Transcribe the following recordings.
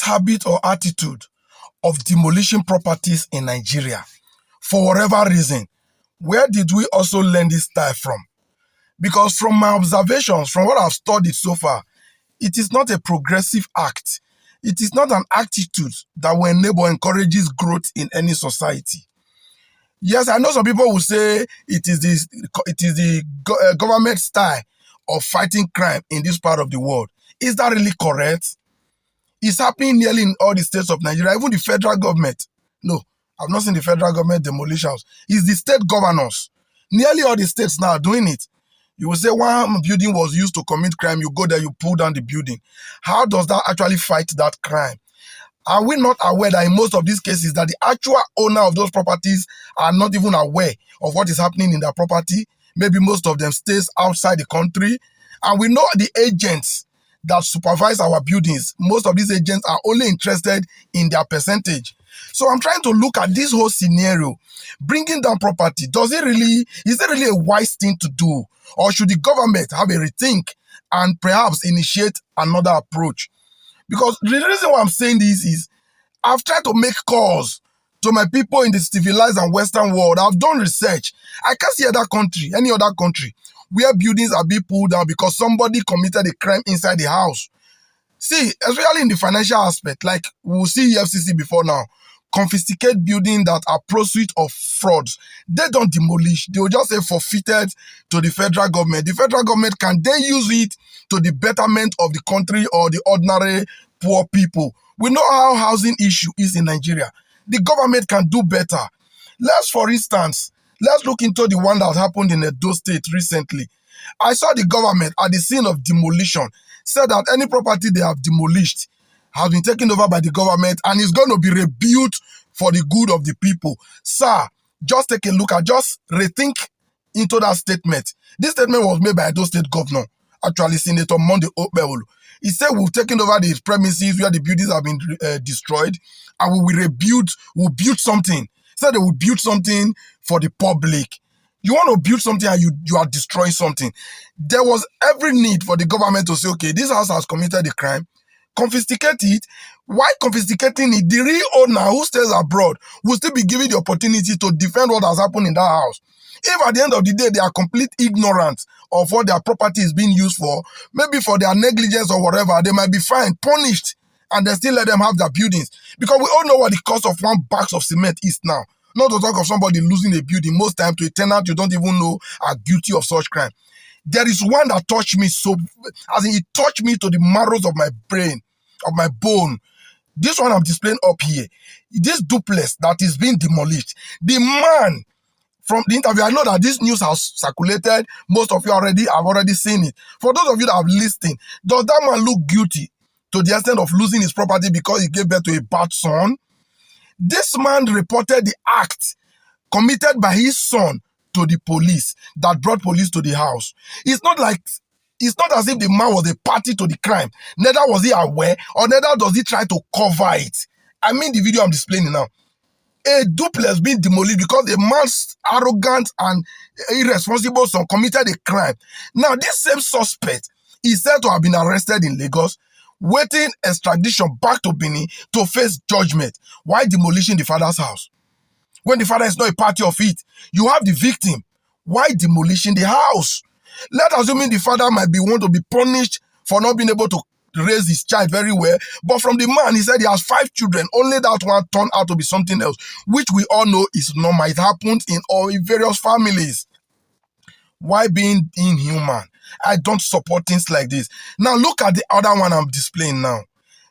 habit or attitude of demolishing properties in Nigeria, for whatever reason, where did we also learn this style from? Because from my observations, from what I've studied so far, it is not a progressive act. It is not an attitude that will enable or encourages growth in any society. Yes, I know some people will say it is the government style of fighting crime in this part of the world. Is that really correct? It's happening nearly in all the states of Nigeria, even the federal government. No, I've not seen the federal government demolish house. It's the state governors. Nearly all the states now are doing it. You will say one building was used to commit crime, you go there, you pull down the building. How does that actually fight that crime? Are we not aware that in most of these cases that the actual owner of those properties are not even aware of what is happening in their property? Maybe most of them stays outside the country. And we know the agents that supervise our buildings, most of these agents are only interested in their percentage. So I'm trying to look at this whole scenario. Bringing down property, is it really a wise thing to do? Or should the government have a rethink and perhaps initiate another approach? Because the reason why I'm saying this is I've tried to make calls to my people in the civilized and Western world. I've done research. I can't see any other country, where buildings are being pulled down because somebody committed a crime inside the house. See, especially in the financial aspect, like we'll see EFCC before now, confiscate buildings that are pursuit of frauds. They don't demolish. They will just say forfeited to the federal government. The federal government can then use it to the betterment of the country or the ordinary poor people. We know how housing issue is in Nigeria. The government can do better. For instance, let's look into the one that happened in Edo State recently. I saw the government at the scene of demolition said that any property they have demolished has been taken over by the government and is going to be rebuilt for the good of the people. Sir, just take a look at, just rethink into that statement. This statement was made by Edo State Governor, actually Senator Monday Okpebholo. He said we've taken over the premises where the buildings have been destroyed and we will rebuild, we'll build something. He said they will build something for the public. You want to build something and you are destroying something. There was every need for the government to say, okay, this house has committed a crime, confiscate it. Why confiscating it? The real owner who stays abroad will still be given the opportunity to defend what has happened in that house. If at the end of the day they are complete ignorant of what their property is being used for, maybe for their negligence or whatever, they might be fined, punished, and they still let them have their buildings. Because we all know what the cost of one box of cement is now. Not to talk of somebody losing a building. Most times to a tenant you don't even know are guilty of such crime. There is one that touched me so, as in it touched me to the marrows of my brain, of my bone. This one I'm displaying up here. This duplex that is being demolished. The man from the interview, I know that this news has circulated. Most of you have already seen it. For those of you that have listened, does that man look guilty to the extent of losing his property because he gave birth to a bad son? This man reported the act committed by his son to the police that brought police to the house. It's not as if the man was a party to the crime. Neither was he aware, or neither does he try to cover it. I mean the video I'm displaying now. A duplex being demolished because a man's arrogant and irresponsible son committed a crime. Now, this same suspect is said to have been arrested in Lagos, waiting extradition back to Benin to face judgment. Why demolishing the father's house? When the father is not a party of it, you have the victim. Why demolishing the house? Let's assume the father might be want to be punished for not being able to raise his child very well. But from the man, he said he has 5 children. Only that one turned out to be something else, which we all know is normal. It happens in various families. Why being inhuman? I don't support things like this. Now look at the other one I'm displaying now.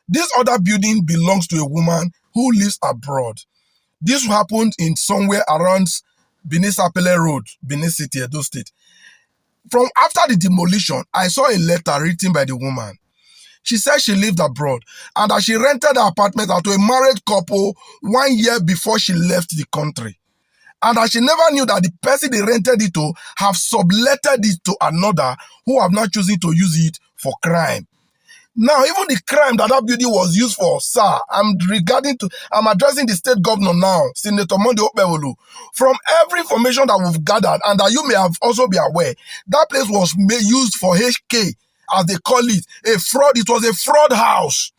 This other building belongs to a woman who lives abroad. This happened in somewhere around Benin Sapele Road, Benin City, Edo State. From after the demolition, I saw a letter written by the woman. She said she lived abroad and that she rented her apartment out to a married couple 1 year before she left the country. And that she never knew that the person they rented it to have subletted it to another who have not chosen to use it for crime. Now, even the crime that building was used for, sir, I'm addressing the state governor now, Senator Monday Okpebholo. From every information that we've gathered, and that you may have also be aware, that place was used for HK, as they call it, a fraud. It was a fraud house.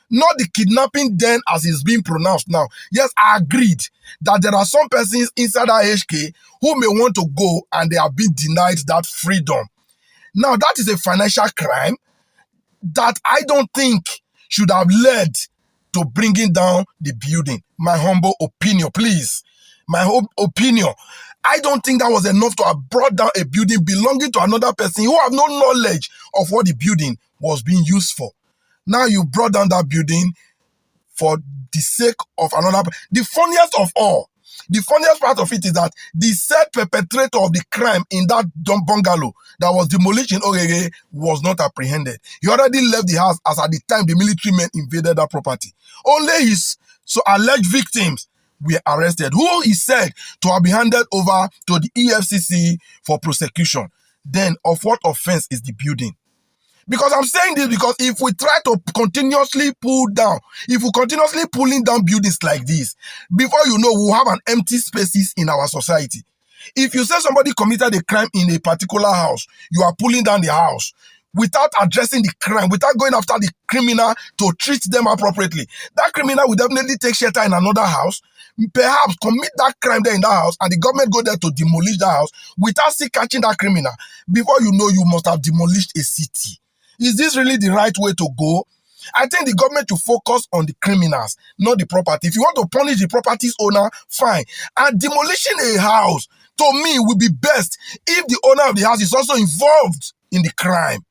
not the kidnapping then as it's being pronounced now. Yes, I agreed that there are some persons inside HK who may want to go and they have been denied that freedom. Now, that is a financial crime that I don't think should have led to bringing down the building. My humble opinion, please. My humble opinion. I don't think that was enough to have brought down a building belonging to another person who have no knowledge of what the building was being used for. Now you brought down that building for the sake of another. The funniest of all, the funniest part of it is that the said perpetrator of the crime in that bungalow that was demolished in Ogege was not apprehended. He already left the house as at the time the military men invaded that property. Only his alleged victims were arrested, who is said to have been handed over to the EFCC for prosecution. Then, of what offense is the building? Because I'm saying this because if we try to continuously pull down, if we continuously pulling down buildings like this, before you know, we'll have an empty spaces in our society. If you say somebody committed a crime in a particular house, you are pulling down the house without addressing the crime, without going after the criminal to treat them appropriately. That criminal will definitely take shelter in another house, perhaps commit that crime there in that house, and the government go there to demolish that house without still catching that criminal. Before you know, you must have demolished a city. Is this really the right way to go? I think the government should focus on the criminals, not the property. If you want to punish the property's owner, fine. And demolishing a house, to me, would be best if the owner of the house is also involved in the crime.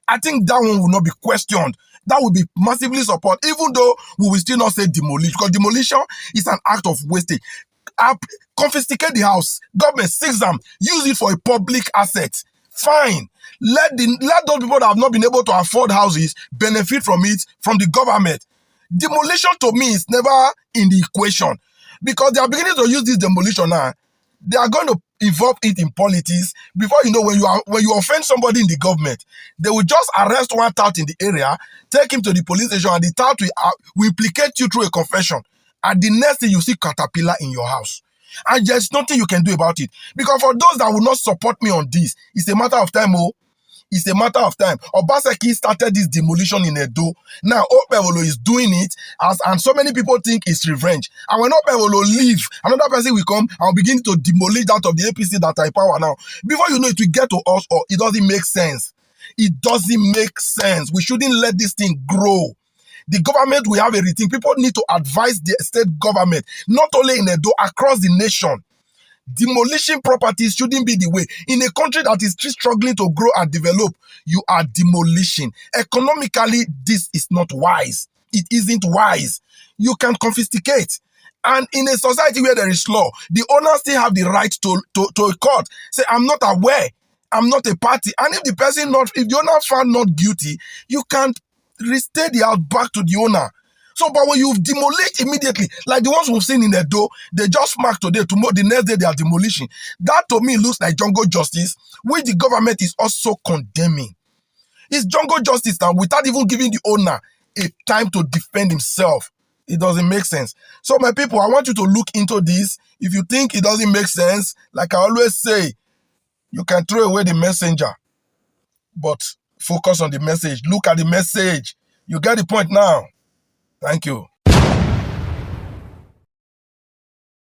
I think that one will not be questioned. That will be massively support, even though we will still not say demolish, because demolition is an act of wastage. Confiscate the house, government seize them, use it for a public asset. Fine. Let those people that have not been able to afford houses benefit from it, from the government. Demolition to me is never in the equation, because they are beginning to use this demolition now. They are going to involve it in politics. Before you know, when you offend somebody in the government, they will just arrest one tout in the area, take him to the police station, and the tout will implicate you through a confession. And the next thing, you see caterpillar in your house. And there's nothing you can do about it. Because for those that will not support me on this, it's a matter of time, It's a matter of time. Obaseki started this demolition in Edo. Now, Opewolo is doing it, and so many people think it's revenge. And when Opewolo leave, another person will come and begin to demolish that of the APC that are in power now. Before you know it will get to us, or it doesn't make sense. It doesn't make sense. We shouldn't let this thing grow. The government will have everything. People need to advise the state government, not only in Edo, across the nation. Demolishing properties shouldn't be the way. In a country that is still struggling to grow and develop, you are demolishing. Economically, this is not wise. It isn't wise. You can confiscate. And in a society where there is law, the owners still have the right to a court. Say, I'm not aware. I'm not a party. And if the owner found not guilty, you can restate the house back to the owner. So, but when you've demolished immediately, like the ones we've seen in Edo, they just mark today, tomorrow, the next day they are demolishing. That to me looks like jungle justice, which the government is also condemning. It's jungle justice now without even giving the owner a time to defend himself. It doesn't make sense. So, my people, I want you to look into this. If you think it doesn't make sense, like I always say, you can throw away the messenger, but focus on the message. Look at the message. You get the point now. Thank you.